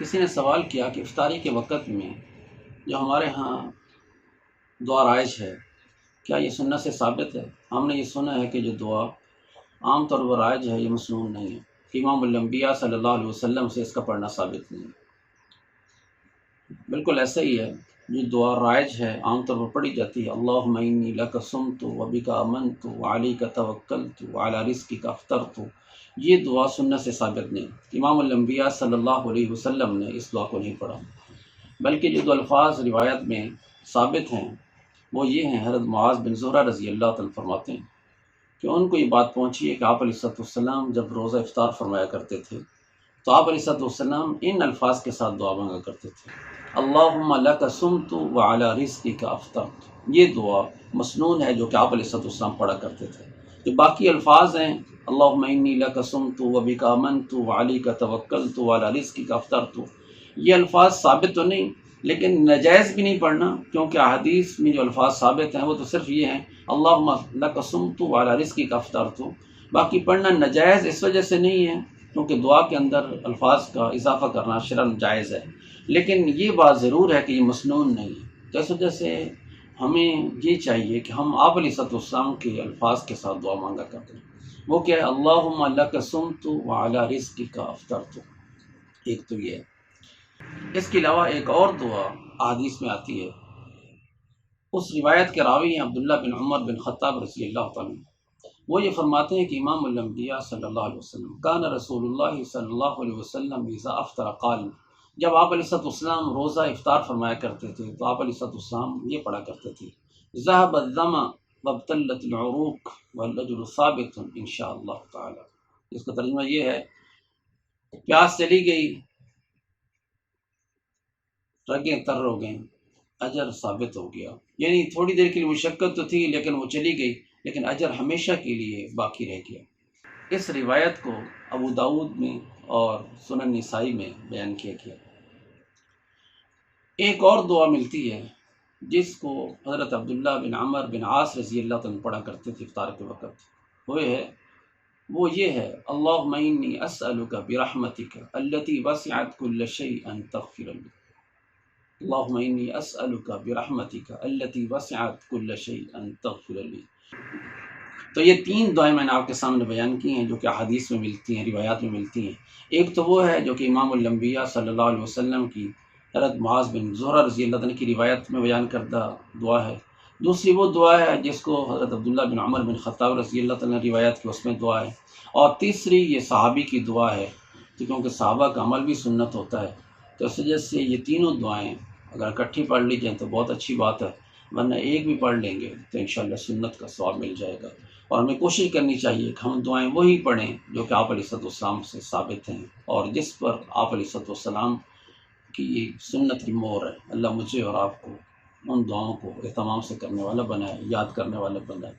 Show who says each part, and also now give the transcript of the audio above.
Speaker 1: کسی نے سوال کیا کہ افطاری کے وقت میں جو ہمارے ہاں دعا رائج ہے، کیا یہ سنت سے ثابت ہے؟ ہم نے یہ سنا ہے کہ جو دعا عام طور پر رائج ہے یہ مسنون نہیں ہے، کہ امام الانبیاء صلی اللہ علیہ وسلم سے اس کا پڑھنا ثابت نہیں ہے۔ بالکل ایسا ہی ہے، جو دعا رائج ہے عام طور پر پڑھی جاتی ہے، اللہم انی لک صمت وبک آمنت وعلیک توکلت وعلی رزقک افطرت، یہ دعا سنت سے ثابت نہیں۔ امام الانبیاء صلی اللہ علیہ وسلم نے اس دعا کو نہیں پڑھا، بلکہ جو دو الفاظ روایت میں ثابت ہیں وہ یہ ہیں، حضرت معاذ بن زہرہ رضی اللہ تعالیٰ فرماتے ہیں کہ ان کو یہ بات پہنچی ہے کہ آپ علیہ السلام جب روزہ افطار فرمایا کرتے تھے تو آپ علیہ السلام ان الفاظ کے ساتھ دعا مانگا کرتے تھے، اللہم لک صمت وعلی رزقک افطرت۔ یہ دعا مسنون ہے جو کہ آپ علیہ السلام پڑھا کرتے تھے۔ جو باقی الفاظ ہیں، اللہم انی لک صمت وبک آمنت وعلیک توکلت وعلی رزقک افطرت، یہ الفاظ ثابت تو نہیں لیکن ناجائز بھی نہیں پڑھنا، کیونکہ احادیث میں جو الفاظ ثابت ہیں وہ تو صرف یہ ہیں، اللہم لک صمت وعلی رزقک افطرت۔ باقی پڑھنا ناجائز اس وجہ سے نہیں ہے کیونکہ دعا کے اندر الفاظ کا اضافہ کرنا شرعاً جائز ہے، لیکن یہ بات ضرور ہے کہ یہ مسنون نہیں ہے۔ جیسے جیسے ہمیں یہ چاہیے کہ ہم آپ علیہ السلام کے الفاظ کے ساتھ دعا مانگا کرتے ہیں، وہ کیا ہے، اللہم لک صمت وعلی رزقک افطرت۔ ایک تو یہ ہے۔ اس کے علاوہ ایک اور دعا احادیث میں آتی ہے، اس روایت کے راوی ہیں عبداللہ بن عمر بن خطاب رضی اللہ تعالیٰ عنہ۔ وہ یہ فرماتے ہیں کہ امام الانبیاء صلی اللہ علیہ وسلم کان رسول اللہ صلی اللہ علیہ وسلم اذا افطر قال، جب آپ علیہ السلام روزہ افطار فرمایا کرتے تھے تو آپ علیہ السلام یہ پڑھا کرتے تھے، ذهب الظما وابتلت العروق والاجر ثابت ان شاء اللہ تعالی۔ اس کا ترجمہ یہ ہے، پیاس چلی گئی، رگیں تر ہو گئیں، اجر ثابت ہو گیا۔ یعنی تھوڑی دیر کے لیے مشقت تو تھی لیکن وہ چلی گئی، لیکن اجر ہمیشہ کے لیے باقی رہ گیا۔ اس روایت کو ابو داؤد میں اور سنن نسائی میں بیان کیا گیا۔ ایک اور دعا ملتی ہے جس کو حضرت عبداللہ بن عمر بن عاص رضی اللہ عنہ پڑھا کرتے تھے افطار کے وقت، وہ یہ ہے، اللہم انی اسألک برحمتک التی وسعت کل شیء ان تغفر لی، اللہم انی اسألک برحمتک التی وسعت کل شیء ان تغفر لی۔ تو یہ تین دعائیں میں نے آپ کے سامنے بیان کی ہیں جو کہ احادیث میں ملتی ہیں، روایات میں ملتی ہیں۔ ایک تو وہ ہے جو کہ امام الانبیاء صلی اللہ علیہ وسلم کی حضرت معاذ بن زہرہ رضی اللہ عنہ کی روایت میں بیان کردہ دعا ہے۔ دوسری وہ دعا ہے جس کو حضرت عبداللہ بن عمر بن خطاب رضی اللہ عنہ روایت کی، اس میں دعا ہے۔ اور تیسری یہ صحابی کی دعا ہے، کیونکہ صحابہ کا عمل بھی سنت ہوتا ہے، تو اس وجہ سے یہ تینوں دعائیں اگر اکٹھی پڑھ لی جائیں تو بہت اچھی بات ہے، ورنہ ایک بھی پڑھ لیں گے تو انشاءاللہ سنت کا ثواب مل جائے گا۔ اور ہمیں کوشش کرنی چاہیے کہ ہم دعائیں وہی پڑھیں جو کہ آپ علیہ السلام سے ثابت ہیں اور جس پر آپ علیہ السلام کی سنت کی مہر ہے۔ اللہ مجھے اور آپ کو ان دعاؤں کو اہتمام سے کرنے والا بنائے، یاد کرنے والا بنائے۔